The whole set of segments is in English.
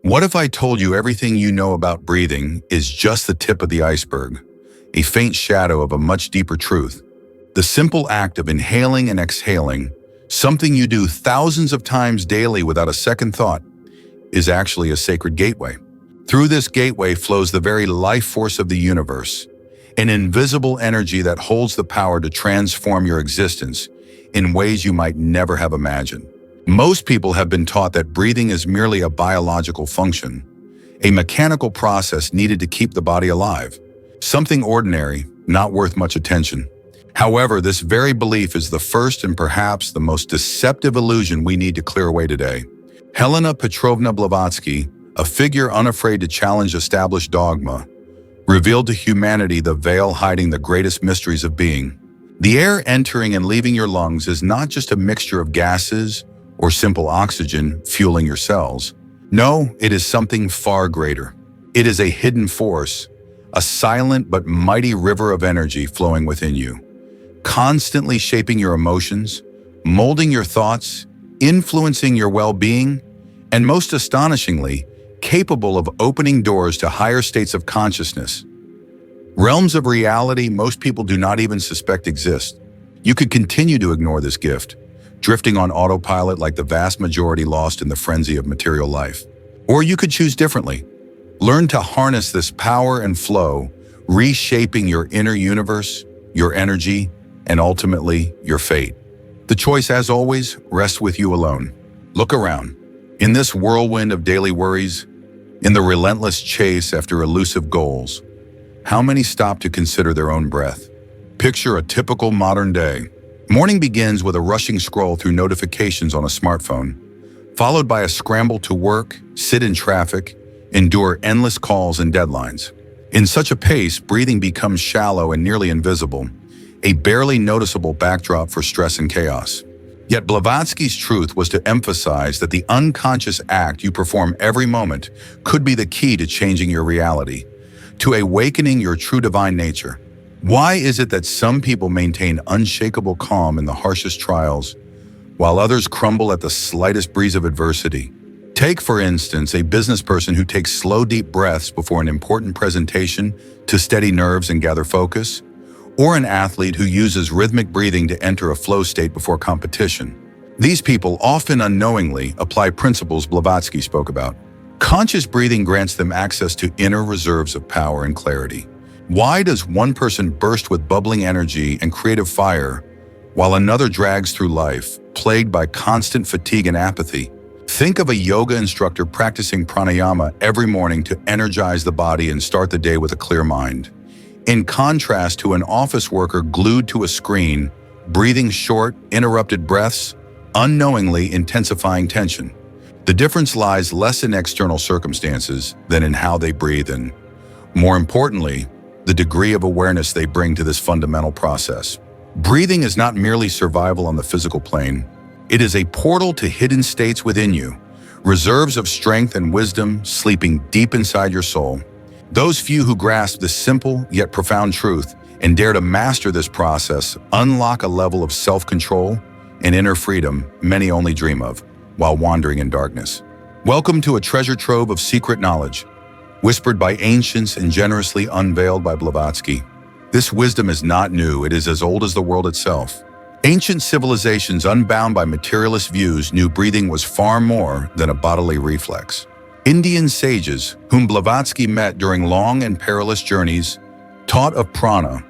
What if I told you everything you know about breathing is just the tip of the iceberg, a faint shadow of a much deeper truth? The simple act of inhaling and exhaling, something you do thousands of times daily without a second thought, is actually a sacred gateway. Through this gateway flows the very life force of the universe, an invisible energy that holds the power to transform your existence in ways you might never have imagined. Most people have been taught that breathing is merely a biological function, a mechanical process needed to keep the body alive, something ordinary, not worth much attention. However, this very belief is the first and perhaps the most deceptive illusion we need to clear away today. Helena Petrovna Blavatsky, a figure unafraid to challenge established dogma, revealed to humanity the veil hiding the greatest mysteries of being. The air entering and leaving your lungs is not just a mixture of gases or simple oxygen fueling your cells. No, it is something far greater. It is a hidden force, a silent but mighty river of energy flowing within you, constantly shaping your emotions, molding your thoughts, influencing your well-being, and most astonishingly, capable of opening doors to higher states of consciousness, realms of reality most people do not even suspect exist. You could continue to ignore this gift, drifting on autopilot like the vast majority lost in the frenzy of material life. Or you could choose differently. Learn to harness this power and flow, reshaping your inner universe, your energy, and ultimately your fate. The choice, as always, rests with you alone. Look around. In this whirlwind of daily worries, in the relentless chase after elusive goals, how many stop to consider their own breath? Picture a typical modern day. Morning begins with a rushing scroll through notifications on a smartphone, followed by a scramble to work, sit in traffic, endure endless calls and deadlines. In such a pace, breathing becomes shallow and nearly invisible, a barely noticeable backdrop for stress and chaos. Yet Blavatsky's truth was to emphasize that the unconscious act you perform every moment could be the key to changing your reality, to awakening your true divine nature. Why is it that some people maintain unshakable calm in the harshest trials, while others crumble at the slightest breeze of adversity? Take, for instance, a business person who takes slow, deep breaths before an important presentation to steady nerves and gather focus, or an athlete who uses rhythmic breathing to enter a flow state before competition. These people often unknowingly apply principles Blavatsky spoke about. Conscious breathing grants them access to inner reserves of power and clarity. Why does one person burst with bubbling energy and creative fire, while another drags through life, plagued by constant fatigue and apathy? Think of a yoga instructor practicing pranayama every morning to energize the body and start the day with a clear mind, in contrast to an office worker glued to a screen, breathing short, interrupted breaths, unknowingly intensifying tension. The difference lies less in external circumstances than in how they breathe and, more importantly, the degree of awareness they bring to this fundamental process. Breathing is not merely survival on the physical plane. It is a portal to hidden states within you, reserves of strength and wisdom sleeping deep inside your soul. Those few who grasp this simple yet profound truth and dare to master this process unlock a level of self-control and inner freedom many only dream of while wandering in darkness. Welcome to a treasure trove of secret knowledge, whispered by ancients and generously unveiled by Blavatsky. This wisdom is not new, it is as old as the world itself. Ancient civilizations unbound by materialist views knew breathing was far more than a bodily reflex. Indian sages, whom Blavatsky met during long and perilous journeys, taught of prana,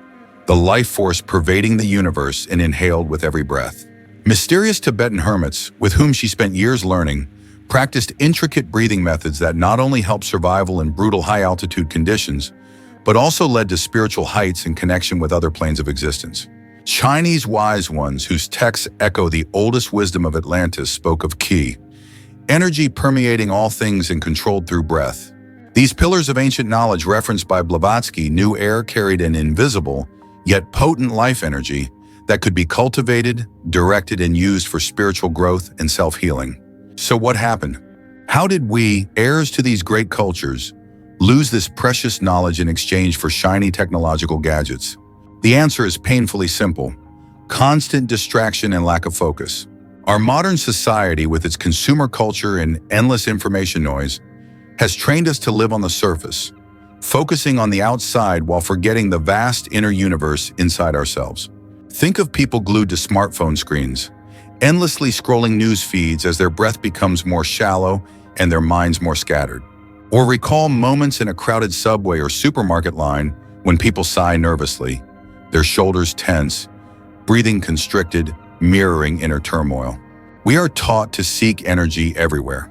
the life force pervading the universe and inhaled with every breath. Mysterious Tibetan hermits, with whom she spent years learning, practiced intricate breathing methods that not only helped survival in brutal high-altitude conditions, but also led to spiritual heights and connection with other planes of existence. Chinese wise ones whose texts echo the oldest wisdom of Atlantis spoke of qi, energy permeating all things and controlled through breath. These pillars of ancient knowledge referenced by Blavatsky knew air carried an invisible, yet potent life energy that could be cultivated, directed, and used for spiritual growth and self-healing. So what happened? How did we, heirs to these great cultures, lose this precious knowledge in exchange for shiny technological gadgets? The answer is painfully simple: constant distraction and lack of focus. Our modern society, with its consumer culture and endless information noise, has trained us to live on the surface, focusing on the outside while forgetting the vast inner universe inside ourselves. Think of people glued to smartphone screens, endlessly scrolling news feeds as their breath becomes more shallow and their minds more scattered. Or recall moments in a crowded subway or supermarket line when people sigh nervously, their shoulders tense, breathing constricted, mirroring inner turmoil. We are taught to seek energy everywhere.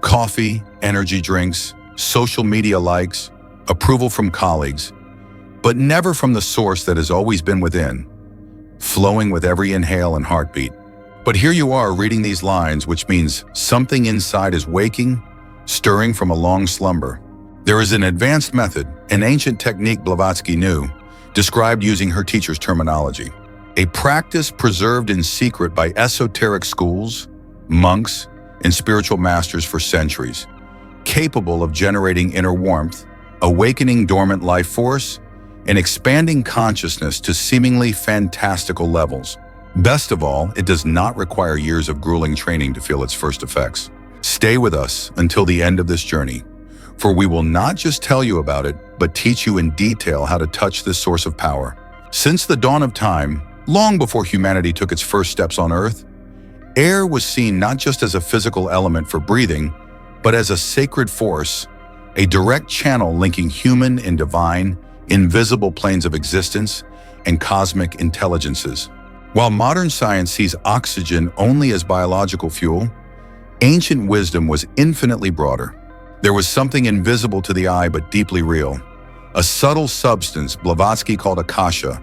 Coffee, energy drinks, social media likes, approval from colleagues, but never from the source that has always been within, flowing with every inhale and heartbeat. But here you are reading these lines, which means something inside is waking, stirring from a long slumber. There is an advanced method, an ancient technique Blavatsky knew, described using her teacher's terminology. A practice preserved in secret by esoteric schools, monks, and spiritual masters for centuries, capable of generating inner warmth, awakening dormant life force, and expanding consciousness to seemingly fantastical levels. Best of all, it does not require years of grueling training to feel its first effects. Stay with us until the end of this journey, for we will not just tell you about it, but teach you in detail how to touch this source of power. Since the dawn of time, long before humanity took its first steps on Earth, air was seen not just as a physical element for breathing, but as a sacred force, a direct channel linking human and divine, invisible planes of existence and cosmic intelligences. While modern science sees oxygen only as biological fuel, ancient wisdom was infinitely broader. There was something invisible to the eye but deeply real, a subtle substance Blavatsky called akasha,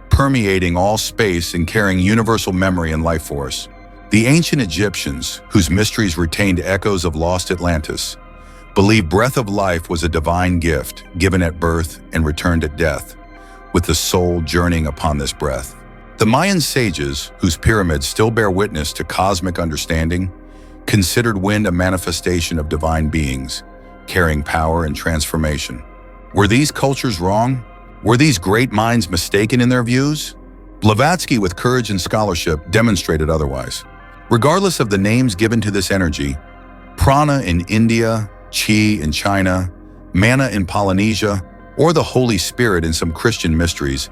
permeating all space and carrying universal memory and life force. The ancient Egyptians, whose mysteries retained echoes of lost Atlantis, believed breath of life was a divine gift given at birth and returned at death, with the soul journeying upon this breath. The Mayan sages, whose pyramids still bear witness to cosmic understanding, considered wind a manifestation of divine beings, carrying power and transformation. Were these cultures wrong? Were these great minds mistaken in their views? Blavatsky, with courage and scholarship, demonstrated otherwise. Regardless of the names given to this energy, prana in India, chi in China, manna in Polynesia, or the Holy Spirit in some Christian mysteries,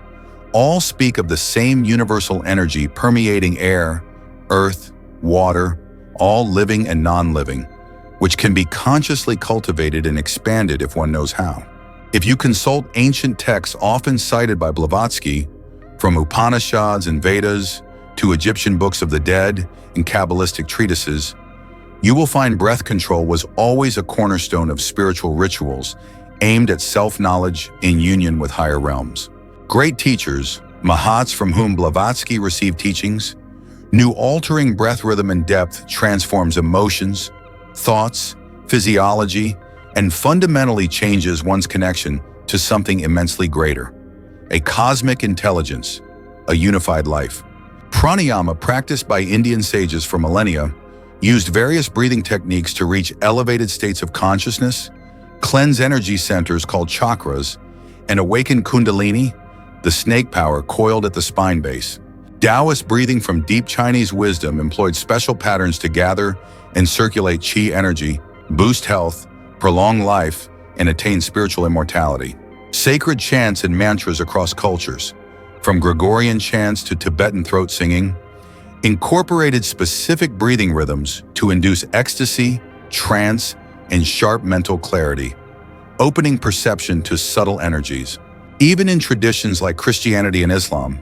all speak of the same universal energy permeating air, earth, water, all living and non-living, which can be consciously cultivated and expanded if one knows how. If you consult ancient texts often cited by Blavatsky, from Upanishads and Vedas to Egyptian books of the dead and Kabbalistic treatises, you will find breath control was always a cornerstone of spiritual rituals aimed at self-knowledge in union with higher realms. Great teachers, Mahats from whom Blavatsky received teachings, knew altering breath rhythm and depth transforms emotions, thoughts, physiology, and fundamentally changes one's connection to something immensely greater, a cosmic intelligence, a unified life. Pranayama, practiced by Indian sages for millennia, used various breathing techniques to reach elevated states of consciousness, cleanse energy centers called chakras, and awaken kundalini, the snake power coiled at the spine base. Taoist breathing from deep Chinese wisdom employed special patterns to gather and circulate qi energy, boost health, prolong life, and attain spiritual immortality. Sacred chants and mantras across cultures, from Gregorian chants to Tibetan throat singing, incorporated specific breathing rhythms to induce ecstasy, trance, and sharp mental clarity, opening perception to subtle energies. Even in traditions like Christianity and Islam,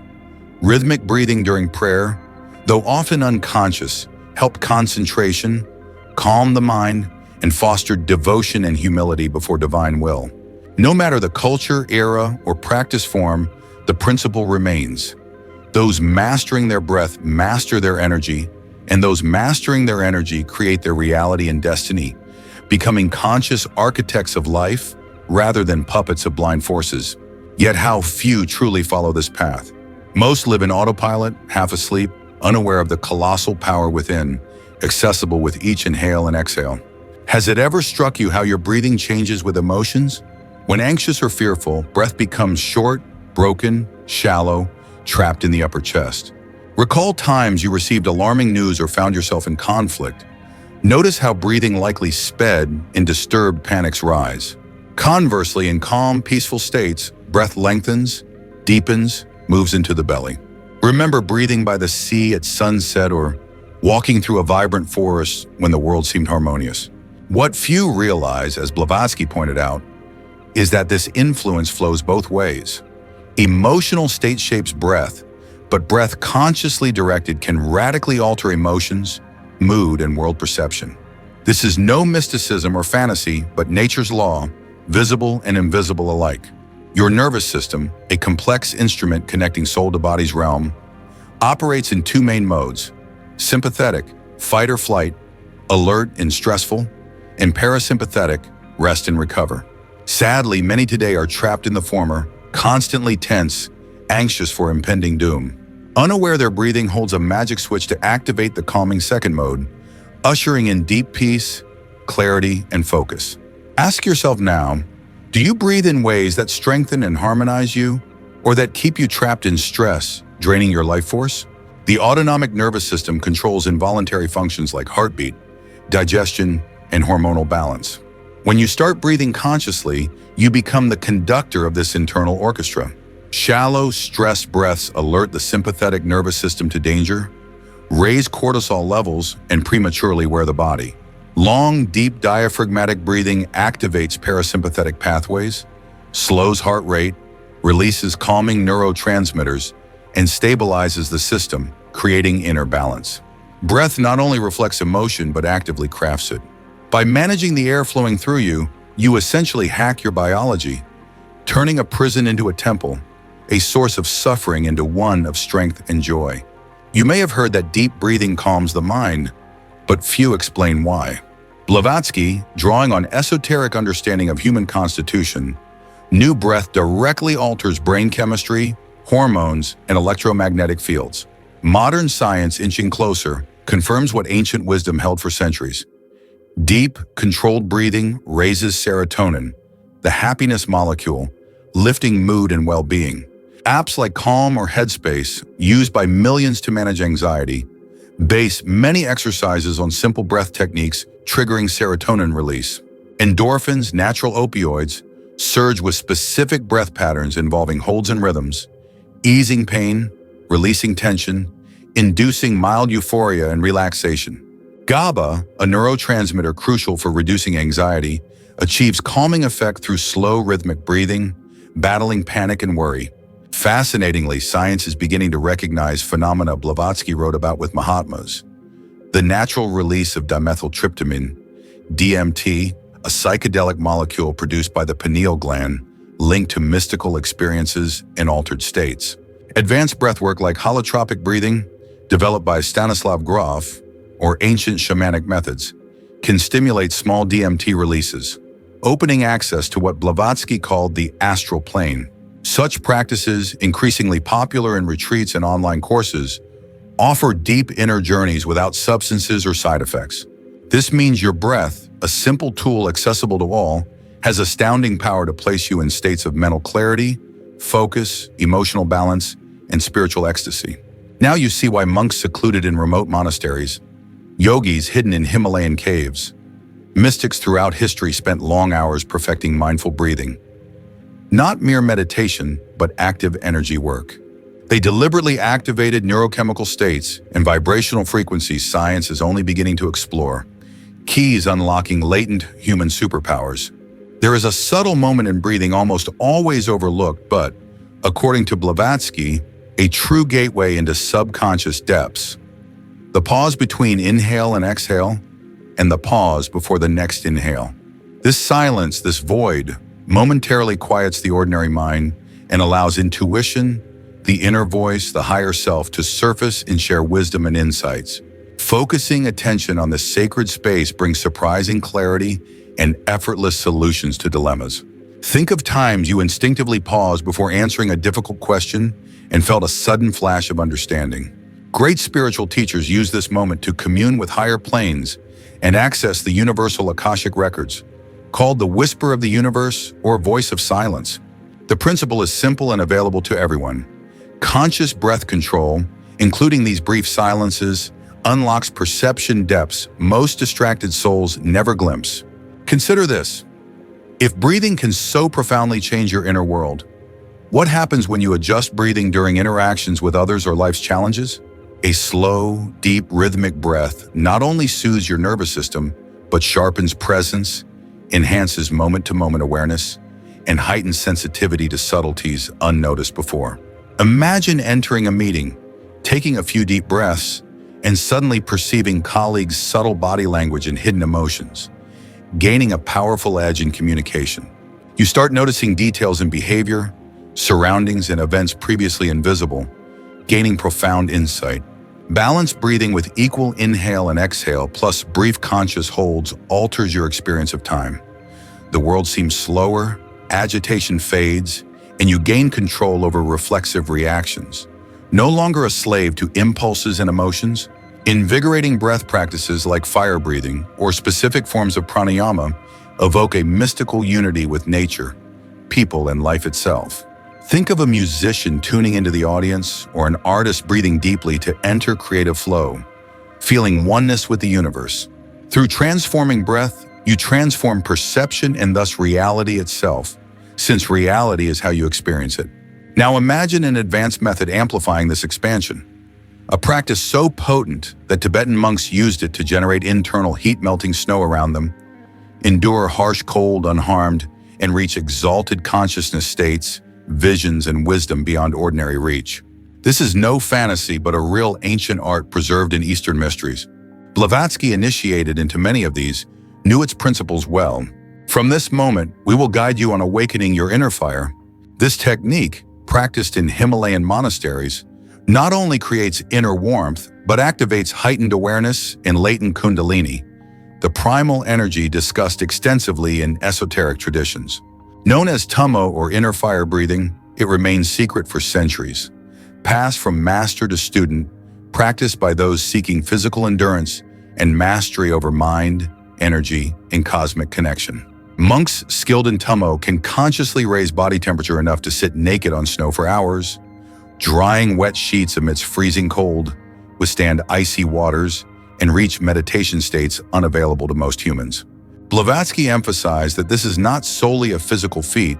rhythmic breathing during prayer, though often unconscious, helped concentration, calm the mind, and fostered devotion and humility before divine will. No matter the culture, era, or practice form, the principle remains. Those mastering their breath master their energy, and those mastering their energy create their reality and destiny, becoming conscious architects of life rather than puppets of blind forces. Yet how few truly follow this path. Most live in autopilot, half asleep, unaware of the colossal power within, accessible with each inhale and exhale. Has it ever struck you how your breathing changes with emotions? When anxious or fearful, breath becomes short, broken, shallow, trapped in the upper chest. Recall times you received alarming news or found yourself in conflict. Notice how breathing likely sped in disturbed panics rise. Conversely, in calm, peaceful states, breath lengthens, deepens, moves into the belly. Remember breathing by the sea at sunset or walking through a vibrant forest when the world seemed harmonious. What few realize, as Blavatsky pointed out, is that this influence flows both ways. Emotional state shapes breath, but breath consciously directed can radically alter emotions, mood, and world perception. This is no mysticism or fantasy, but nature's law, visible and invisible alike. Your nervous system, a complex instrument connecting soul to body's realm, operates in two main modes: sympathetic, fight or flight, alert and stressful, and parasympathetic, rest and recover. Sadly, many today are trapped in the former, constantly tense, anxious for impending doom. Unaware their breathing holds a magic switch to activate the calming second mode, ushering in deep peace, clarity, and focus. Ask yourself now, do you breathe in ways that strengthen and harmonize you, or that keep you trapped in stress, draining your life force? The autonomic nervous system controls involuntary functions like heartbeat, digestion, and hormonal balance. When you start breathing consciously, you become the conductor of this internal orchestra. Shallow, stressed breaths alert the sympathetic nervous system to danger, raise cortisol levels, and prematurely wear the body. Long, deep diaphragmatic breathing activates parasympathetic pathways, slows heart rate, releases calming neurotransmitters, and stabilizes the system, creating inner balance. Breath not only reflects emotion, but actively crafts it. By managing the air flowing through you, you essentially hack your biology, turning a prison into a temple, a source of suffering into one of strength and joy. You may have heard that deep breathing calms the mind, but few explain why. Blavatsky, drawing on esoteric understanding of human constitution, knew breath directly alters brain chemistry, hormones, and electromagnetic fields. Modern science, inching closer, confirms what ancient wisdom held for centuries. Deep, controlled breathing raises serotonin, the happiness molecule, lifting mood and well-being. Apps like Calm or Headspace, used by millions to manage anxiety, base many exercises on simple breath techniques triggering serotonin release. Endorphins, natural opioids, surge with specific breath patterns involving holds and rhythms, easing pain, releasing tension, inducing mild euphoria and relaxation. GABA, a neurotransmitter crucial for reducing anxiety, achieves calming effect through slow rhythmic breathing, battling panic and worry. Fascinatingly, science is beginning to recognize phenomena Blavatsky wrote about with Mahatmas. The natural release of dimethyltryptamine, DMT, a psychedelic molecule produced by the pineal gland, linked to mystical experiences and altered states. Advanced breathwork like holotropic breathing, developed by Stanislav Grof, or ancient shamanic methods, can stimulate small DMT releases, opening access to what Blavatsky called the astral plane. Such practices, increasingly popular in retreats and online courses, offer deep inner journeys without substances or side effects. This means your breath, a simple tool accessible to all, has astounding power to place you in states of mental clarity, focus, emotional balance, and spiritual ecstasy. Now you see why monks secluded in remote monasteries, yogis hidden in Himalayan caves, mystics throughout history spent long hours perfecting mindful breathing. Not mere meditation, but active energy work. They deliberately activated neurochemical states and vibrational frequencies science is only beginning to explore, keys unlocking latent human superpowers. There is a subtle moment in breathing almost always overlooked, but, according to Blavatsky, a true gateway into subconscious depths. The pause between inhale and exhale, and the pause before the next inhale. This silence, this void, momentarily quiets the ordinary mind and allows intuition, the inner voice, the higher self to surface and share wisdom and insights. Focusing attention on this sacred space brings surprising clarity and effortless solutions to dilemmas. Think of times you instinctively paused before answering a difficult question and felt a sudden flash of understanding. Great spiritual teachers use this moment to commune with higher planes and access the universal Akashic records, called the whisper of the universe or voice of silence. The principle is simple and available to everyone. Conscious breath control, including these brief silences, unlocks perception depths most distracted souls never glimpse. Consider this. If breathing can so profoundly change your inner world, what happens when you adjust breathing during interactions with others or life's challenges? A slow, deep, rhythmic breath not only soothes your nervous system, but sharpens presence, enhances moment-to-moment awareness, and heightens sensitivity to subtleties unnoticed before. Imagine entering a meeting, taking a few deep breaths, and suddenly perceiving colleagues' subtle body language and hidden emotions, gaining a powerful edge in communication. You start noticing details in behavior, surroundings, and events previously invisible, gaining profound insight. Balanced breathing with equal inhale and exhale plus brief conscious holds alters your experience of time. The world seems slower, agitation fades, and you gain control over reflexive reactions. No longer a slave to impulses and emotions, invigorating breath practices like fire breathing or specific forms of pranayama evoke a mystical unity with nature, people, and life itself. Think of a musician tuning into the audience or an artist breathing deeply to enter creative flow, feeling oneness with the universe. Through transforming breath, you transform perception and thus reality itself, since reality is how you experience it. Now imagine an advanced method amplifying this expansion. A practice so potent that Tibetan monks used it to generate internal heat-melting snow around them, endure harsh cold unharmed, and reach exalted consciousness states, visions, and wisdom beyond ordinary reach. This is no fantasy, but a real ancient art preserved in Eastern mysteries. Blavatsky, initiated into many of these, knew its principles well. From this moment, we will guide you on awakening your inner fire. This technique, practiced in Himalayan monasteries, not only creates inner warmth, but activates heightened awareness and latent kundalini, the primal energy discussed extensively in esoteric traditions. Known as tummo or inner fire breathing, it remains secret for centuries. Passed from master to student, practiced by those seeking physical endurance and mastery over mind, energy, and cosmic connection. Monks skilled in tummo can consciously raise body temperature enough to sit naked on snow for hours, drying wet sheets amidst freezing cold, withstand icy waters, and reach meditation states unavailable to most humans. Blavatsky emphasized that this is not solely a physical feat,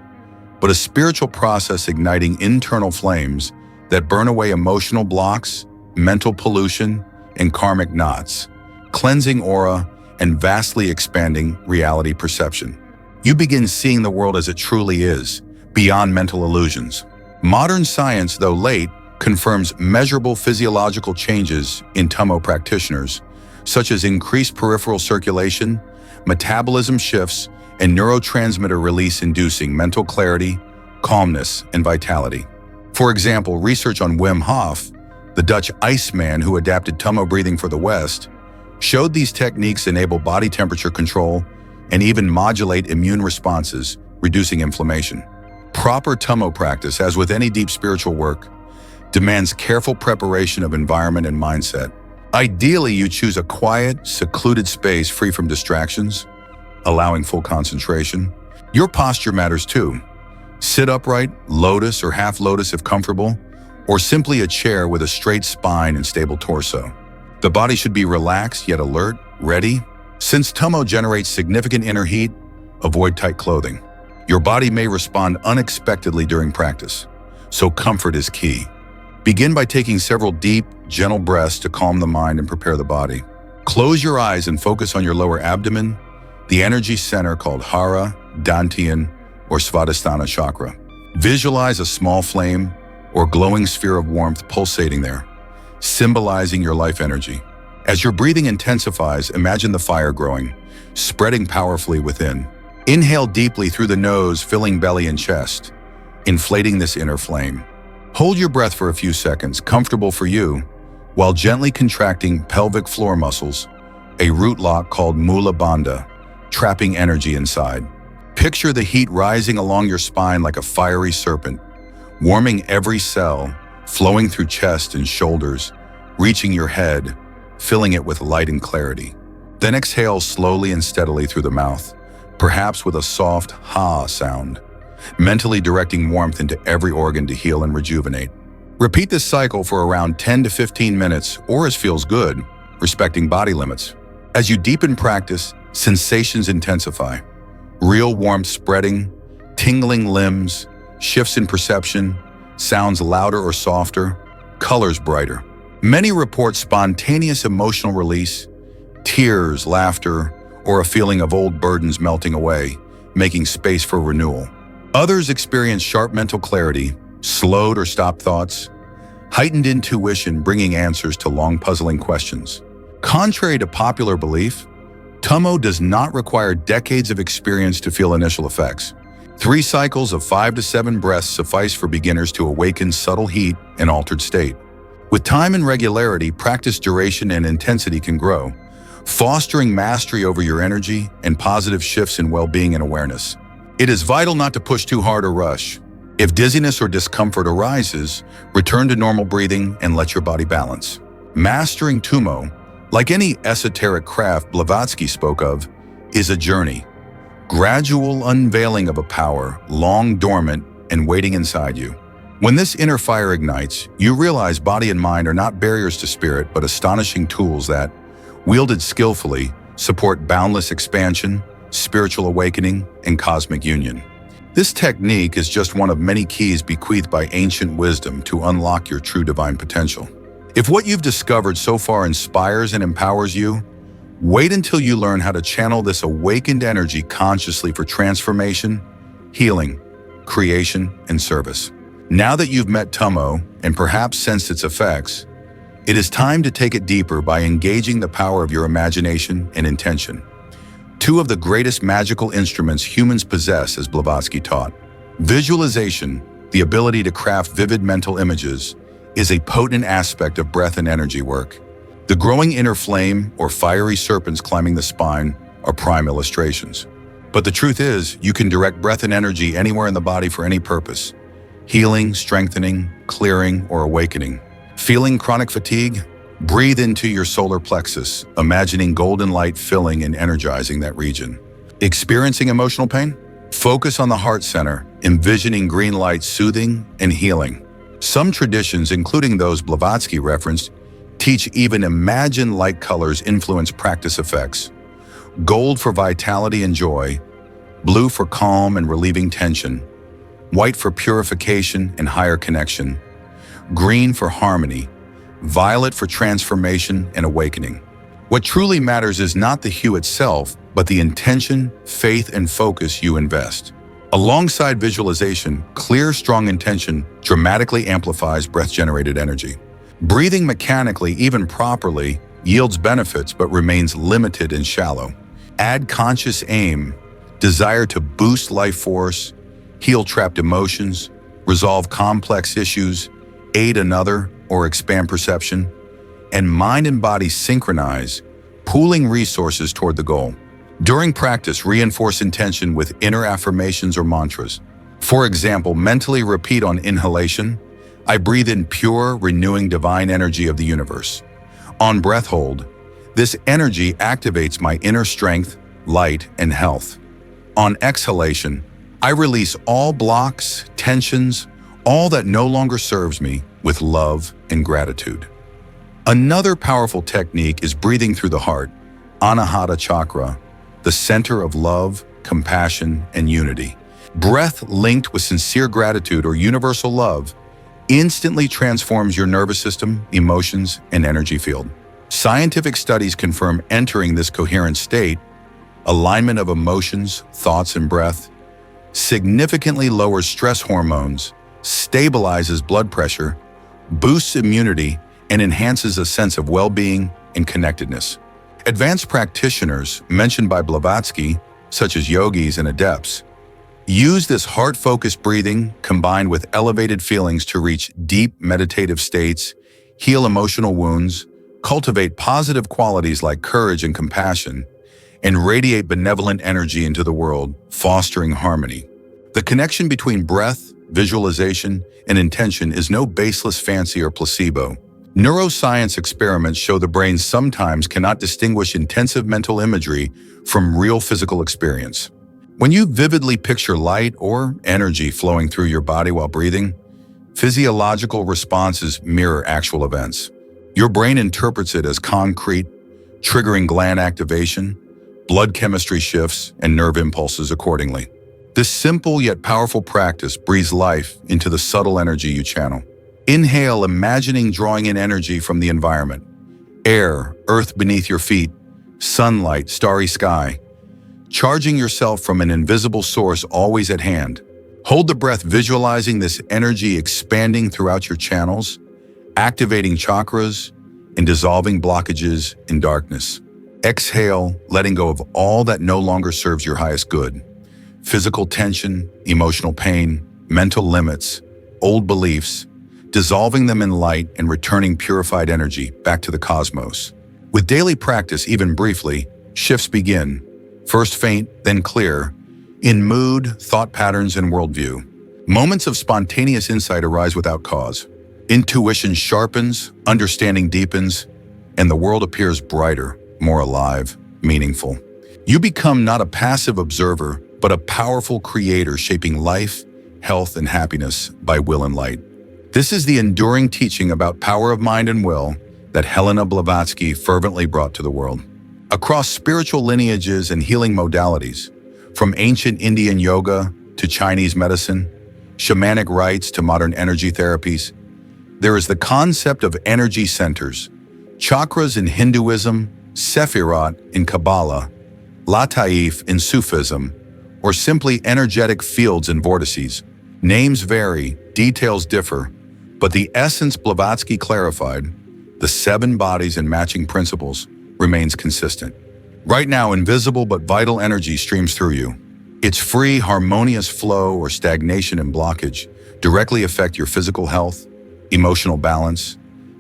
but a spiritual process igniting internal flames that burn away emotional blocks, mental pollution, and karmic knots, cleansing aura and vastly expanding reality perception. You begin seeing the world as it truly is, beyond mental illusions. Modern science, though late, confirms measurable physiological changes in tummo practitioners, such as increased peripheral circulation, metabolism shifts, and neurotransmitter release inducing mental clarity, calmness, and vitality. For example, research on Wim Hof, the Dutch Iceman who adapted tummo breathing for the West, showed these techniques enable body temperature control and even modulate immune responses, reducing inflammation. Proper tummo practice, as with any deep spiritual work, demands careful preparation of environment and mindset. Ideally, you choose a quiet, secluded space free from distractions, allowing full concentration. Your posture matters too. Sit upright, lotus or half lotus if comfortable, or simply a chair with a straight spine and stable torso. The body should be relaxed yet alert, ready. Since tummo generates significant inner heat, avoid tight clothing. Your body may respond unexpectedly during practice, so comfort is key. Begin by taking several deep, gentle breaths to calm the mind and prepare the body. Close your eyes and focus on your lower abdomen, the energy center called Hara, Dantian, or Svadhisthana chakra. Visualize a small flame or glowing sphere of warmth pulsating there, symbolizing your life energy. As your breathing intensifies, imagine the fire growing, spreading powerfully within. Inhale deeply through the nose, filling belly and chest, inflating this inner flame. Hold your breath for a few seconds, comfortable for you, while gently contracting pelvic floor muscles, a root lock called Mula Bandha, trapping energy inside. Picture the heat rising along your spine like a fiery serpent, warming every cell, flowing through chest and shoulders, reaching your head, filling it with light and clarity. Then exhale slowly and steadily through the mouth, perhaps with a soft ha sound, mentally directing warmth into every organ to heal and rejuvenate. Repeat this cycle for around 10 to 15 minutes, or as feels good. respecting body limits. As you deepen practice, sensations intensify. Real warmth spreading, tingling limbs, shifts in perception, sounds louder or softer, colors brighter. Many report spontaneous emotional release, tears, laughter, or a feeling of old burdens melting away, making space for renewal. Others experience sharp mental clarity, slowed or stopped thoughts, heightened intuition bringing answers to long puzzling questions. Contrary to popular belief, Tummo does not require decades of experience to feel initial effects. 3 cycles of 5 to 7 breaths suffice for beginners to awaken subtle heat and altered state. With time and regularity, practice duration and intensity can grow, fostering mastery over your energy and positive shifts in well-being and awareness. It is vital not to push too hard or rush. If dizziness or discomfort arises, return to normal breathing and let your body balance. Mastering Tummo, like any esoteric craft Blavatsky spoke of, is a journey. Gradual unveiling of a power long dormant and waiting inside you. When this inner fire ignites, you realize body and mind are not barriers to spirit, but astonishing tools that, wielded skillfully, support boundless expansion, spiritual awakening, and cosmic union. This technique is just one of many keys bequeathed by ancient wisdom to unlock your true divine potential. If what you've discovered so far inspires and empowers you, wait until you learn how to channel this awakened energy consciously for transformation, healing, creation, and service. Now that you've met Tummo and perhaps sensed its effects, it is time to take it deeper by engaging the power of your imagination and intention. 2 of the greatest magical instruments humans possess, as Blavatsky taught. Visualization, the ability to craft vivid mental images, is a potent aspect of breath and energy work. The growing inner flame or fiery serpents climbing the spine are prime illustrations. But the truth is, you can direct breath and energy anywhere in the body for any purpose. Healing, strengthening, clearing, or awakening. Feeling chronic fatigue? Breathe into your solar plexus, imagining golden light filling and energizing that region. Experiencing emotional pain? Focus on the heart center, envisioning green light soothing and healing. Some traditions, including those Blavatsky referenced, teach even imagined light colors influence practice effects. Gold for vitality and joy, blue for calm and relieving tension, white for purification and higher connection, green for harmony, violet for transformation and awakening. What truly matters is not the hue itself, but the intention, faith, and focus you invest. Alongside visualization, clear, strong intention dramatically amplifies breath-generated energy. Breathing mechanically, even properly, yields benefits but remains limited and shallow. Add conscious aim, desire to boost life force, heal trapped emotions, resolve complex issues, aid another, or expand perception, and mind and body synchronize, pooling resources toward the goal. During practice, reinforce intention with inner affirmations or mantras. For example, mentally repeat on inhalation, I breathe in pure, renewing divine energy of the universe. On breath hold, this energy activates my inner strength, light, and health. On exhalation, I release all blocks, tensions, all that no longer serves me with love and gratitude. Another powerful technique is breathing through the heart, Anahata chakra, the center of love, compassion, and unity. Breath linked with sincere gratitude or universal love instantly transforms your nervous system, emotions, and energy field. Scientific studies confirm entering this coherent state, alignment of emotions, thoughts, and breath, significantly lowers stress hormones, stabilizes blood pressure, boosts immunity, and enhances a sense of well-being and connectedness. Advanced practitioners, mentioned by Blavatsky, such as yogis and adepts, use this heart-focused breathing combined with elevated feelings to reach deep meditative states, heal emotional wounds, cultivate positive qualities like courage and compassion, and radiate benevolent energy into the world, fostering harmony. The connection between breath, visualization, and intention is no baseless fancy or placebo. Neuroscience experiments show the brain sometimes cannot distinguish intensive mental imagery from real physical experience. When you vividly picture light or energy flowing through your body while breathing, physiological responses mirror actual events. Your brain interprets it as concrete, triggering gland activation, blood chemistry shifts, and nerve impulses accordingly. This simple yet powerful practice breathes life into the subtle energy you channel. Inhale, imagining drawing in energy from the environment. Air, earth beneath your feet, sunlight, starry sky. Charging yourself from an invisible source always at hand. Hold the breath, visualizing this energy expanding throughout your channels, activating chakras and dissolving blockages in darkness. Exhale, letting go of all that no longer serves your highest good. Physical tension, emotional pain, mental limits, old beliefs, dissolving them in light and returning purified energy back to the cosmos. With daily practice, even briefly, shifts begin. First faint, then clear, in mood, thought patterns, and worldview. Moments of spontaneous insight arise without cause. Intuition sharpens, understanding deepens, and the world appears brighter, more alive, meaningful. You become not a passive observer, but a powerful creator shaping life, health, and happiness by will and light. This is the enduring teaching about power of mind and will that Helena Blavatsky fervently brought to the world. Across spiritual lineages and healing modalities, from ancient Indian yoga to Chinese medicine, shamanic rites to modern energy therapies, there is the concept of energy centers, chakras in Hinduism, Sephirot in Kabbalah, Lataif in Sufism, or simply energetic fields and vortices. Names vary, details differ, but the essence Blavatsky clarified, the 7 bodies and matching principles, remains consistent. Right now, invisible but vital energy streams through you. Its free, harmonious flow or stagnation and blockage directly affect your physical health, emotional balance,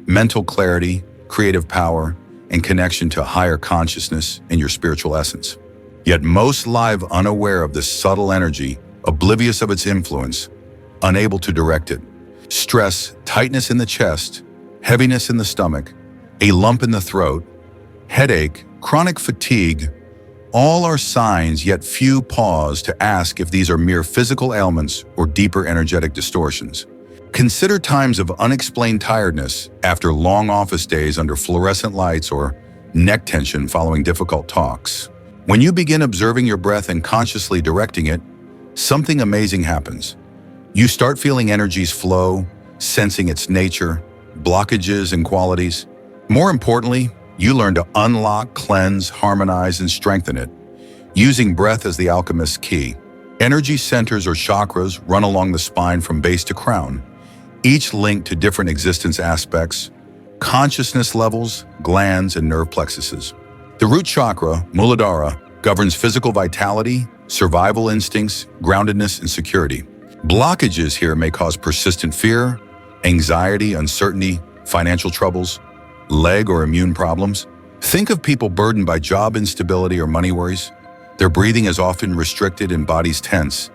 mental clarity, creative power, and connection to higher consciousness and your spiritual essence. Yet most lie unaware of this subtle energy, oblivious of its influence, unable to direct it. Stress, tightness in the chest, heaviness in the stomach, a lump in the throat, headache, chronic fatigue, all are signs, yet few pause to ask if these are mere physical ailments or deeper energetic distortions. Consider times of unexplained tiredness after long office days under fluorescent lights or neck tension following difficult talks. When you begin observing your breath and consciously directing it, something amazing happens. You start feeling energies flow, sensing its nature, blockages, and qualities. More importantly, you learn to unlock, cleanse, harmonize, and strengthen it, using breath as the alchemist's key. Energy centers or chakras run along the spine from base to crown, each linked to different existence aspects, consciousness levels, glands, and nerve plexuses. The root chakra, Muladhara, governs physical vitality, survival instincts, groundedness, and security. Blockages here may cause persistent fear, anxiety, uncertainty, financial troubles, leg or immune problems. Think of people burdened by job instability or money worries. Their breathing is often restricted and bodies tense,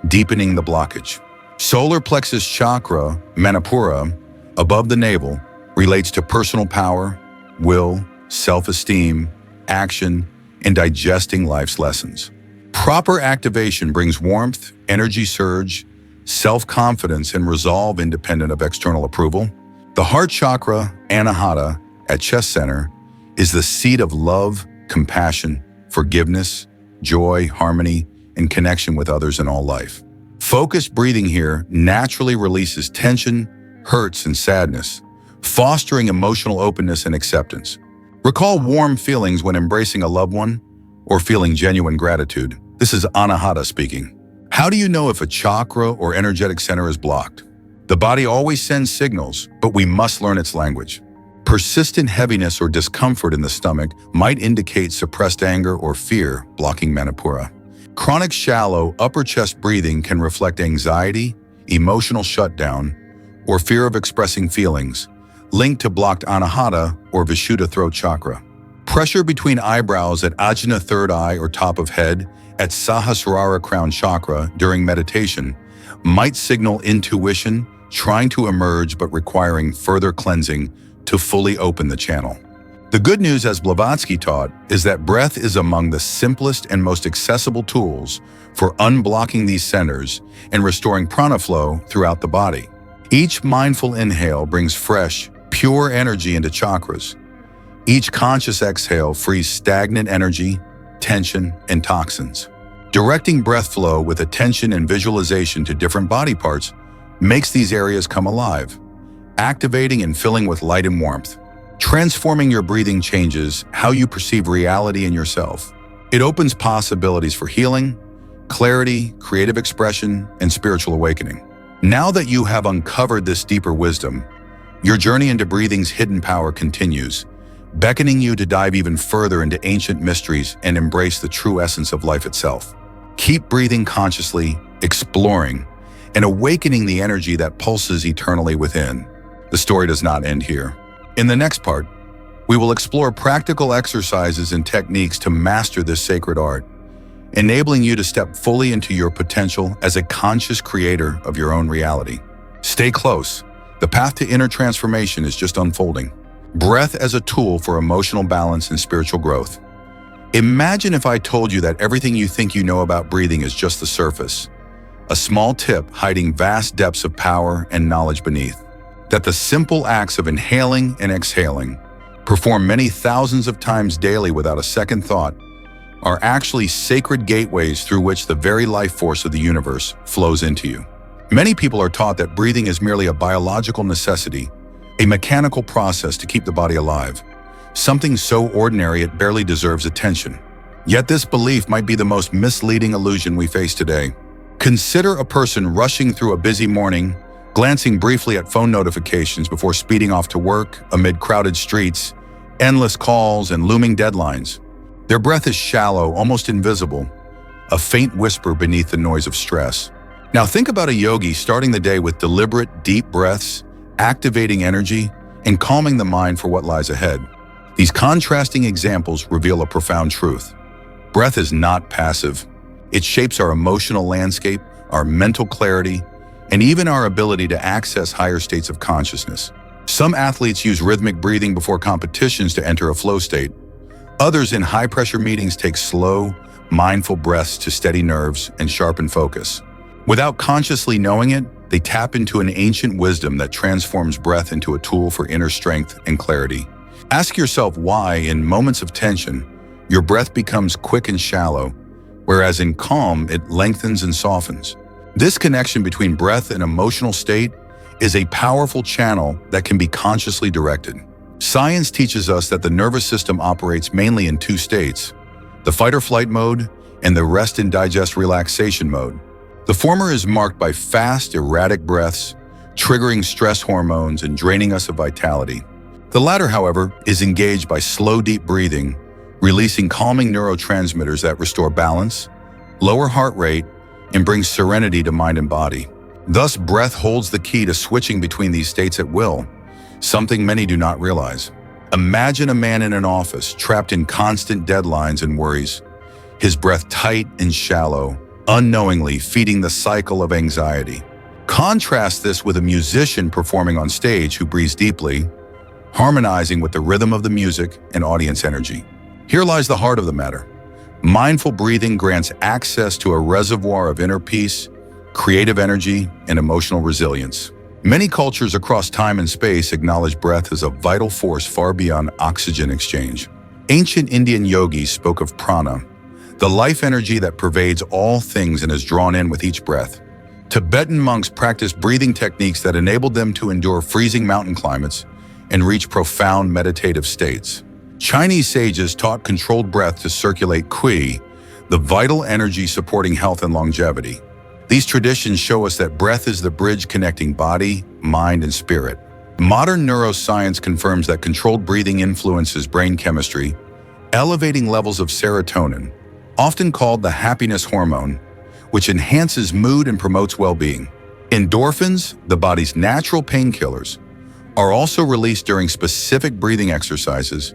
deepening the blockage. Solar plexus chakra, Manipura, above the navel, relates to personal power, will, self-esteem, action, and digesting life's lessons. Proper activation brings warmth, energy surge, self-confidence, and resolve independent of external approval. The heart chakra, Anahata, at chest center, is the seat of love, compassion, forgiveness, joy, harmony, and connection with others in all life. Focused breathing here naturally releases tension, hurts, and sadness, fostering emotional openness and acceptance. Recall warm feelings when embracing a loved one or feeling genuine gratitude. This is Anahata speaking. How do you know if a chakra or energetic center is blocked? The body always sends signals, but we must learn its language. Persistent heaviness or discomfort in the stomach might indicate suppressed anger or fear blocking Manipura. Chronic shallow upper chest breathing can reflect anxiety, emotional shutdown, or fear of expressing feelings, linked to blocked Anahata or Vishuddha throat chakra. Pressure between eyebrows at Ajna third eye or top of head at Sahasrara crown chakra during meditation might signal intuition trying to emerge but requiring further cleansing to fully open the channel. The good news, as Blavatsky taught, is that breath is among the simplest and most accessible tools for unblocking these centers and restoring prana flow throughout the body. Each mindful inhale brings fresh, pure energy into chakras. Each conscious exhale frees stagnant energy, tension, and toxins. Directing breath flow with attention and visualization to different body parts makes these areas come alive, activating and filling with light and warmth. Transforming your breathing changes how you perceive reality and yourself. It opens possibilities for healing, clarity, creative expression, and spiritual awakening. Now that you have uncovered this deeper wisdom, your journey into breathing's hidden power continues, beckoning you to dive even further into ancient mysteries and embrace the true essence of life itself. Keep breathing consciously, exploring, and awakening the energy that pulses eternally within. The story does not end here. In the next part, we will explore practical exercises and techniques to master this sacred art, enabling you to step fully into your potential as a conscious creator of your own reality. Stay close. The path to inner transformation is just unfolding. Breath as a tool for emotional balance and spiritual growth. Imagine if I told you that everything you think you know about breathing is just the surface, a small tip hiding vast depths of power and knowledge beneath. That the simple acts of inhaling and exhaling, performed many thousands of times daily without a second thought, are actually sacred gateways through which the very life force of the universe flows into you. Many people are taught that breathing is merely a biological necessity, a mechanical process to keep the body alive, something so ordinary it barely deserves attention. Yet this belief might be the most misleading illusion we face today. Consider a person rushing through a busy morning, glancing briefly at phone notifications before speeding off to work amid crowded streets, endless calls, and looming deadlines. Their breath is shallow, almost invisible, a faint whisper beneath the noise of stress. Now think about a yogi starting the day with deliberate, deep breaths, activating energy, and calming the mind for what lies ahead. These contrasting examples reveal a profound truth. Breath is not passive. It shapes our emotional landscape, our mental clarity, and even our ability to access higher states of consciousness. Some athletes use rhythmic breathing before competitions to enter a flow state. Others in high-pressure meetings take slow, mindful breaths to steady nerves and sharpen focus. Without consciously knowing it, they tap into an ancient wisdom that transforms breath into a tool for inner strength and clarity. Ask yourself why, in moments of tension, your breath becomes quick and shallow, whereas in calm, it lengthens and softens. This connection between breath and emotional state is a powerful channel that can be consciously directed. Science teaches us that the nervous system operates mainly in two states, the fight or flight mode and the rest and digest relaxation mode. The former is marked by fast, erratic breaths, triggering stress hormones and draining us of vitality. The latter, however, is engaged by slow, deep breathing, releasing calming neurotransmitters that restore balance, lower heart rate, and bring serenity to mind and body. Thus, breath holds the key to switching between these states at will, something many do not realize. Imagine a man in an office trapped in constant deadlines and worries, his breath tight and shallow, unknowingly feeding the cycle of anxiety. Contrast this with a musician performing on stage who breathes deeply, harmonizing with the rhythm of the music and audience energy. Here lies the heart of the matter. Mindful breathing grants access to a reservoir of inner peace, creative energy, and emotional resilience. Many cultures across time and space acknowledge breath as a vital force far beyond oxygen exchange. Ancient Indian yogis spoke of prana, the life energy that pervades all things and is drawn in with each breath. Tibetan monks practiced breathing techniques that enabled them to endure freezing mountain climates and reach profound meditative states. Chinese sages taught controlled breath to circulate qi, the vital energy supporting health and longevity. These traditions show us that breath is the bridge connecting body, mind, and spirit. Modern neuroscience confirms that controlled breathing influences brain chemistry, elevating levels of serotonin, often called the happiness hormone, which enhances mood and promotes well-being. Endorphins, the body's natural painkillers, are also released during specific breathing exercises,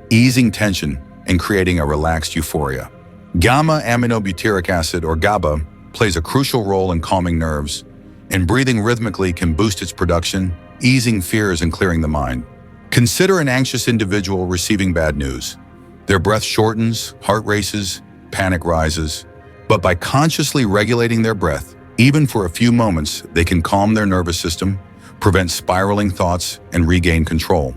easing tension and creating a relaxed euphoria. Gamma-aminobutyric acid, or GABA, plays a crucial role in calming nerves, and breathing rhythmically can boost its production, easing fears and clearing the mind. Consider an anxious individual receiving bad news. Their breath shortens, heart races, panic rises. But by consciously regulating their breath, even for a few moments, they can calm their nervous system, prevent spiraling thoughts, and regain control.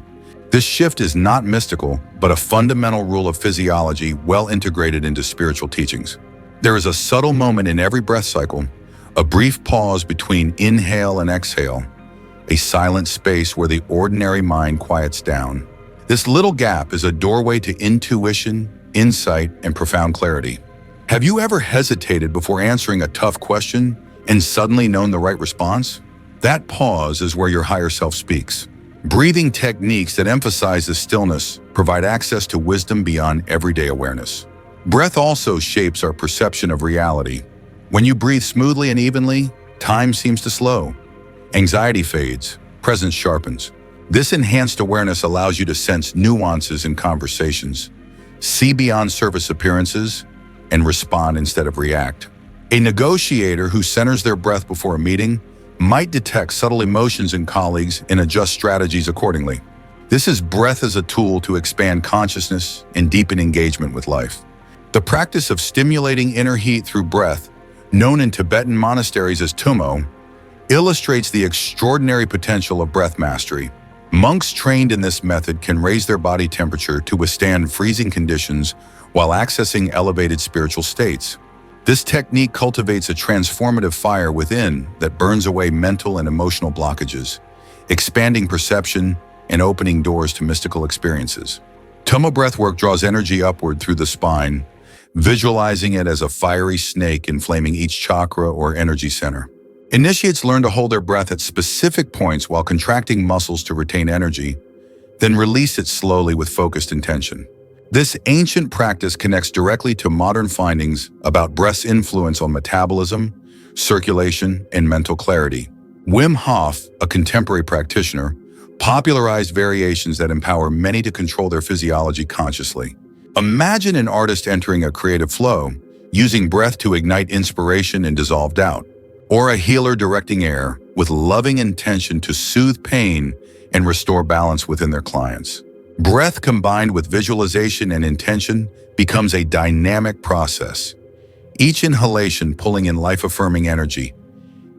This shift is not mystical, but a fundamental rule of physiology well integrated into spiritual teachings. There is a subtle moment in every breath cycle, a brief pause between inhale and exhale, a silent space where the ordinary mind quiets down. This little gap is a doorway to intuition, insight, and profound clarity. Have you ever hesitated before answering a tough question and suddenly known the right response? That pause is where your higher self speaks. Breathing techniques that emphasize the stillness provide access to wisdom beyond everyday awareness. Breath also shapes our perception of reality. When you breathe smoothly and evenly, time seems to slow. Anxiety fades, presence sharpens. This enhanced awareness allows you to sense nuances in conversations, see beyond surface appearances, and respond instead of react. A negotiator who centers their breath before a meeting might detect subtle emotions in colleagues and adjust strategies accordingly. This is breath as a tool to expand consciousness and deepen engagement with life. The practice of stimulating inner heat through breath, known in Tibetan monasteries as Tummo, illustrates the extraordinary potential of breath mastery. Monks trained in this method can raise their body temperature to withstand freezing conditions while accessing elevated spiritual states. This technique cultivates a transformative fire within that burns away mental and emotional blockages, expanding perception and opening doors to mystical experiences. Tummo breathwork draws energy upward through the spine, visualizing it as a fiery snake inflaming each chakra or energy center. Initiates learn to hold their breath at specific points while contracting muscles to retain energy, then release it slowly with focused intention. This ancient practice connects directly to modern findings about breath's influence on metabolism, circulation, and mental clarity. Wim Hof, a contemporary practitioner, popularized variations that empower many to control their physiology consciously. Imagine an artist entering a creative flow, using breath to ignite inspiration and dissolve doubt, or a healer directing air with loving intention to soothe pain and restore balance within their clients. Breath combined with visualization and intention becomes a dynamic process. Each inhalation pulling in life-affirming energy,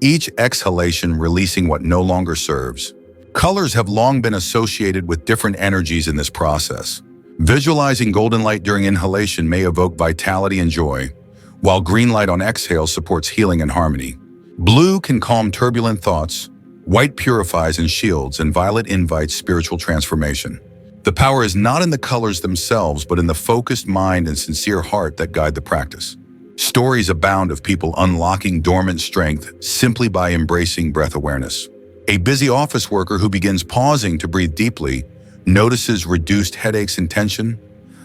each exhalation releasing what no longer serves. Colors have long been associated with different energies in this process. Visualizing golden light during inhalation may evoke vitality and joy, while green light on exhale supports healing and harmony. Blue can calm turbulent thoughts, white purifies and shields, and violet invites spiritual transformation. The power is not in the colors themselves, but in the focused mind and sincere heart that guide the practice. Stories abound of people unlocking dormant strength simply by embracing breath awareness. A busy office worker who begins pausing to breathe deeply notices reduced headaches and tension.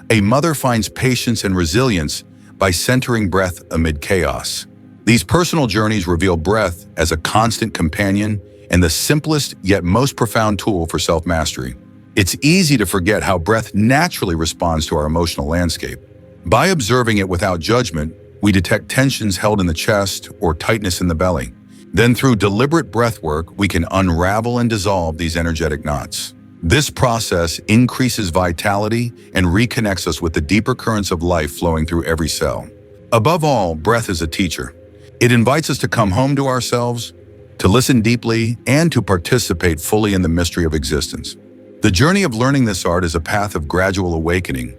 A mother finds patience and resilience by centering breath amid chaos. These personal journeys reveal breath as a constant companion and the simplest yet most profound tool for self-mastery. It's easy to forget how breath naturally responds to our emotional landscape. By observing it without judgment, we detect tensions held in the chest or tightness in the belly. Then through deliberate breath work, we can unravel and dissolve these energetic knots. This process increases vitality and reconnects us with the deeper currents of life flowing through every cell. Above all, breath is a teacher. It invites us to come home to ourselves, to listen deeply, and to participate fully in the mystery of existence. The journey of learning this art is a path of gradual awakening,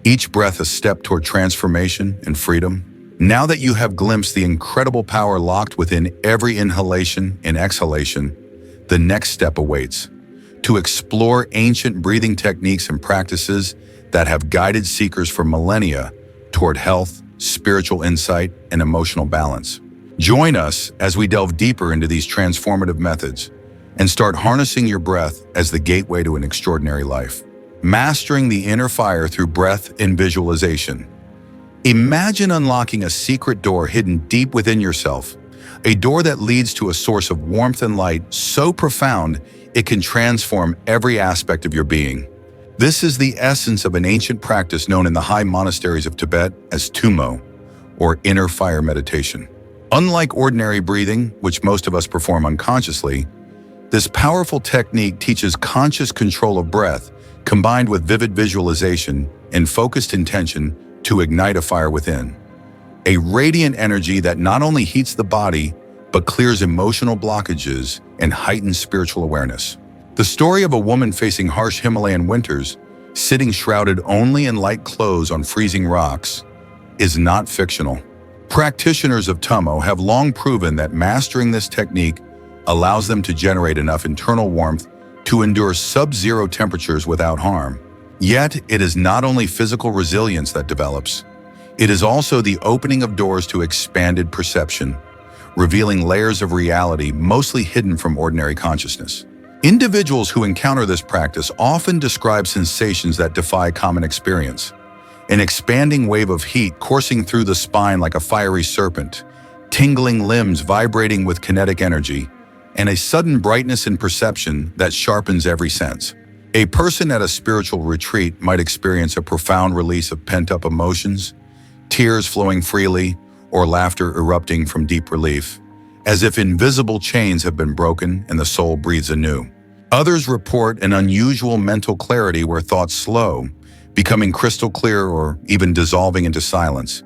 each breath a step toward transformation and freedom. Now that you have glimpsed the incredible power locked within every inhalation and exhalation, the next step awaits: to explore ancient breathing techniques and practices that have guided seekers for millennia toward health, spiritual insight, and emotional balance. Join us as we delve deeper into these transformative methods and start harnessing your breath as the gateway to an extraordinary life. Mastering the inner fire through breath and visualization. Imagine unlocking a secret door hidden deep within yourself, a door that leads to a source of warmth and light so profound it can transform every aspect of your being. This is the essence of an ancient practice known in the high monasteries of Tibet as Tummo, or inner fire meditation. Unlike ordinary breathing, which most of us perform unconsciously, this powerful technique teaches conscious control of breath combined with vivid visualization and focused intention to ignite a fire within. A radiant energy that not only heats the body, but clears emotional blockages and heightens spiritual awareness. The story of a woman facing harsh Himalayan winters, sitting shrouded only in light clothes on freezing rocks, is not fictional. Practitioners of Tummo have long proven that mastering this technique allows them to generate enough internal warmth to endure sub-zero temperatures without harm. Yet, it is not only physical resilience that develops, it is also the opening of doors to expanded perception, revealing layers of reality mostly hidden from ordinary consciousness. Individuals who encounter this practice often describe sensations that defy common experience. An expanding wave of heat coursing through the spine like a fiery serpent, tingling limbs vibrating with kinetic energy, and a sudden brightness in perception that sharpens every sense. A person at a spiritual retreat might experience a profound release of pent-up emotions, tears flowing freely, or laughter erupting from deep relief, as if invisible chains have been broken and the soul breathes anew. Others report an unusual mental clarity where thoughts slow, becoming crystal clear or even dissolving into silence,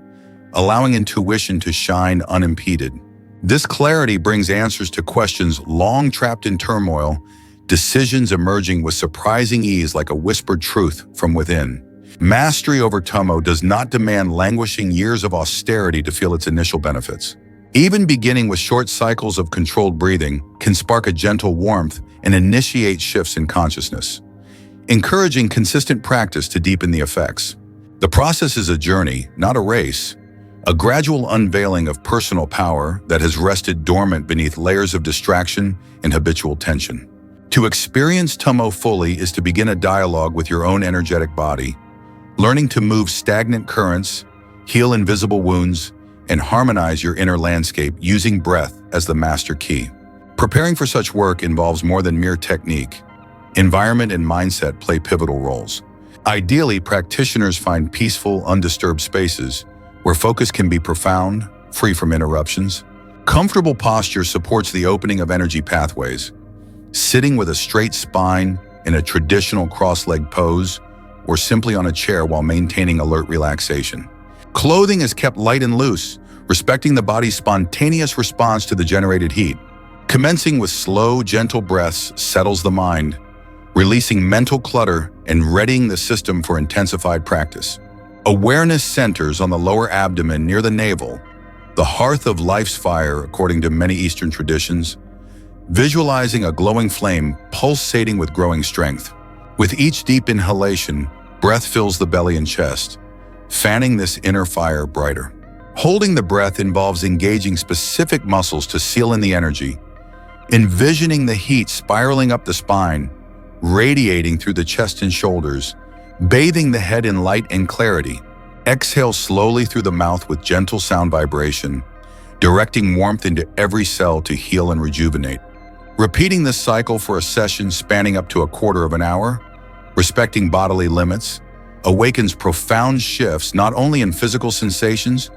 allowing intuition to shine unimpeded. This clarity brings answers to questions long trapped in turmoil, decisions emerging with surprising ease like a whispered truth from within. Mastery over Tummo does not demand languishing years of austerity to feel its initial benefits. Even beginning with short cycles of controlled breathing can spark a gentle warmth and initiate shifts in consciousness, encouraging consistent practice to deepen the effects. The process is a journey, not a race, a gradual unveiling of personal power that has rested dormant beneath layers of distraction and habitual tension. To experience Tummo fully is to begin a dialogue with your own energetic body, learning to move stagnant currents, heal invisible wounds, and harmonize your inner landscape using breath as the master key. Preparing for such work involves more than mere technique. Environment and mindset play pivotal roles. Ideally, practitioners find peaceful, undisturbed spaces where focus can be profound, free from interruptions. Comfortable posture supports the opening of energy pathways. Sitting with a straight spine in a traditional cross-legged pose, or simply on a chair while maintaining alert relaxation. Clothing is kept light and loose, respecting the body's spontaneous response to the generated heat. Commencing with slow, gentle breaths settles the mind, releasing mental clutter and readying the system for intensified practice. Awareness centers on the lower abdomen near the navel, the hearth of life's fire according to many Eastern traditions, visualizing a glowing flame pulsating with growing strength. With each deep inhalation, breath fills the belly and chest, fanning this inner fire brighter. Holding the breath involves engaging specific muscles to seal in the energy, envisioning the heat spiraling up the spine, radiating through the chest and shoulders, bathing the head in light and clarity. Exhale slowly through the mouth with gentle sound vibration, directing warmth into every cell to heal and rejuvenate. Repeating this cycle for a session spanning up to a quarter of an hour, respecting bodily limits, awakens profound shifts not only in physical sensations,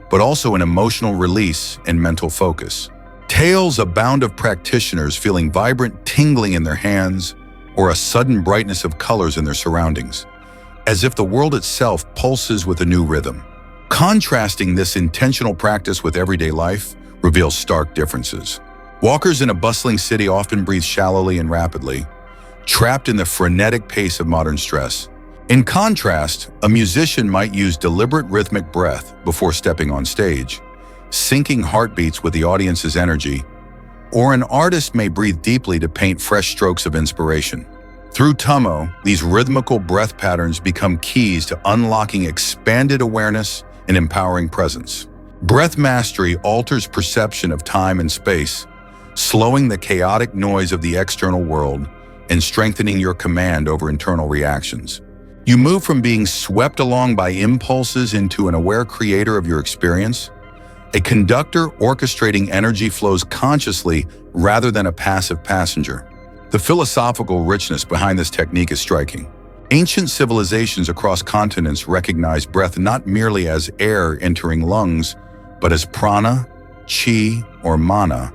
but also in emotional release and mental focus. Tales abound of practitioners feeling vibrant tingling in their hands or a sudden brightness of colors in their surroundings, as if the world itself pulses with a new rhythm. Contrasting this intentional practice with everyday life reveals stark differences. Walkers in a bustling city often breathe shallowly and rapidly, trapped in the frenetic pace of modern stress. In contrast, a musician might use deliberate rhythmic breath before stepping on stage, syncing heartbeats with the audience's energy, or an artist may breathe deeply to paint fresh strokes of inspiration. Through Tummo, these rhythmical breath patterns become keys to unlocking expanded awareness and empowering presence. Breath mastery alters perception of time and space, slowing the chaotic noise of the external world and strengthening your command over internal reactions. You move from being swept along by impulses into an aware creator of your experience, a conductor orchestrating energy flows consciously rather than a passive passenger. The philosophical richness behind this technique is striking. Ancient civilizations across continents recognize breath not merely as air entering lungs, but as prana, chi, or mana,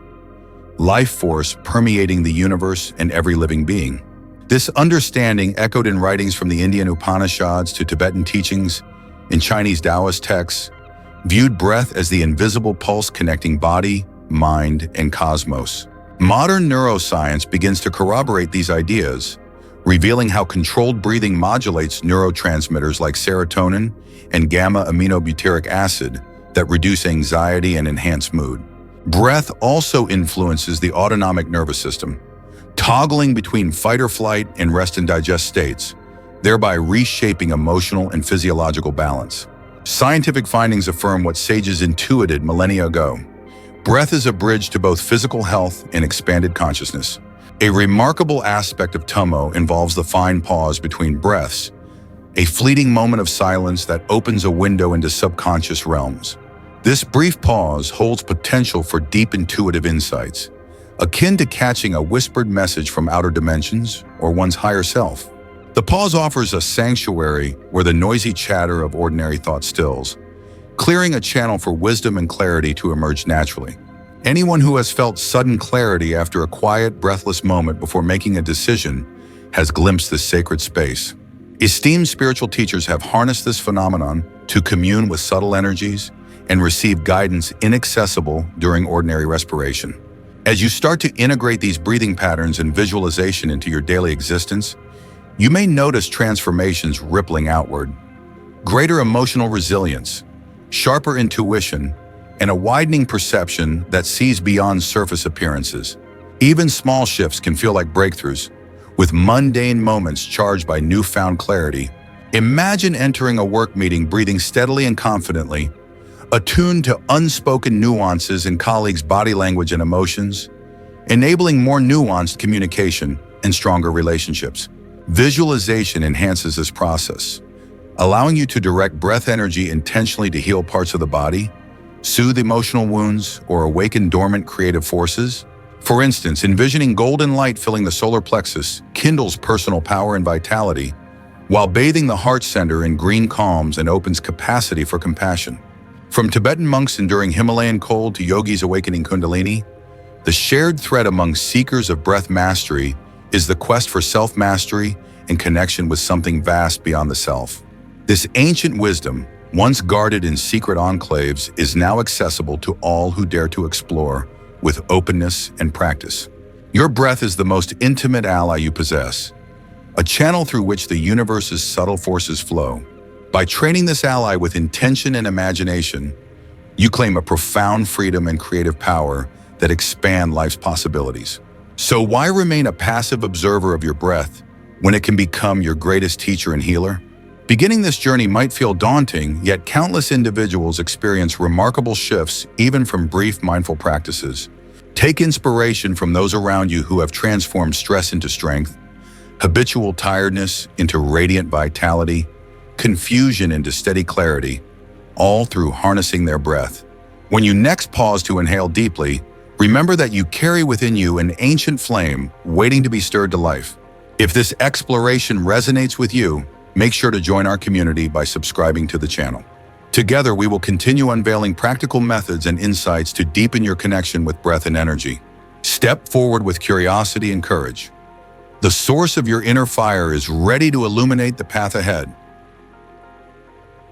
life force permeating the universe and every living being. This understanding echoed in writings from the Indian Upanishads to Tibetan teachings, in Chinese Taoist texts, viewed breath as the invisible pulse connecting body, mind, and cosmos. Modern neuroscience begins to corroborate these ideas, revealing how controlled breathing modulates neurotransmitters like serotonin and gamma-aminobutyric acid that reduce anxiety and enhance mood. Breath also influences the autonomic nervous system, toggling between fight or flight and rest and digest states, thereby reshaping emotional and physiological balance. Scientific findings affirm what sages intuited millennia ago. Breath is a bridge to both physical health and expanded consciousness. A remarkable aspect of tummo involves the fine pause between breaths, a fleeting moment of silence that opens a window into subconscious realms. This brief pause holds potential for deep intuitive insights, akin to catching a whispered message from outer dimensions or one's higher self. The pause offers a sanctuary where the noisy chatter of ordinary thought stills, clearing a channel for wisdom and clarity to emerge naturally. Anyone who has felt sudden clarity after a quiet, breathless moment before making a decision has glimpsed this sacred space. Esteemed spiritual teachers have harnessed this phenomenon to commune with subtle energies and receive guidance inaccessible during ordinary respiration. As you start to integrate these breathing patterns and visualization into your daily existence, you may notice transformations rippling outward. Greater emotional resilience, sharper intuition, and a widening perception that sees beyond surface appearances. Even small shifts can feel like breakthroughs, with mundane moments charged by newfound clarity. Imagine entering a work meeting breathing steadily and confidently, attuned to unspoken nuances in colleagues' body language and emotions, enabling more nuanced communication and stronger relationships. Visualization enhances this process, allowing you to direct breath energy intentionally to heal parts of the body, soothe emotional wounds, or awaken dormant creative forces. For instance, envisioning golden light filling the solar plexus kindles personal power and vitality, while bathing the heart center in green calms and opens capacity for compassion. From Tibetan monks enduring Himalayan cold to yogis awakening Kundalini, the shared thread among seekers of breath mastery is the quest for self-mastery and connection with something vast beyond the self. This ancient wisdom, once guarded in secret enclaves, is now accessible to all who dare to explore with openness and practice. Your breath is the most intimate ally you possess, a channel through which the universe's subtle forces flow. By training this ally with intention and imagination, you claim a profound freedom and creative power that expand life's possibilities. So why remain a passive observer of your breath when it can become your greatest teacher and healer? Beginning this journey might feel daunting, yet countless individuals experience remarkable shifts even from brief mindful practices. Take inspiration from those around you who have transformed stress into strength, habitual tiredness into radiant vitality, confusion into steady clarity, all through harnessing their breath. When you next pause to inhale deeply, remember that you carry within you an ancient flame waiting to be stirred to life. If this exploration resonates with you, make sure to join our community by subscribing to the channel. Together, we will continue unveiling practical methods and insights to deepen your connection with breath and energy. Step forward with curiosity and courage. The source of your inner fire is ready to illuminate the path ahead.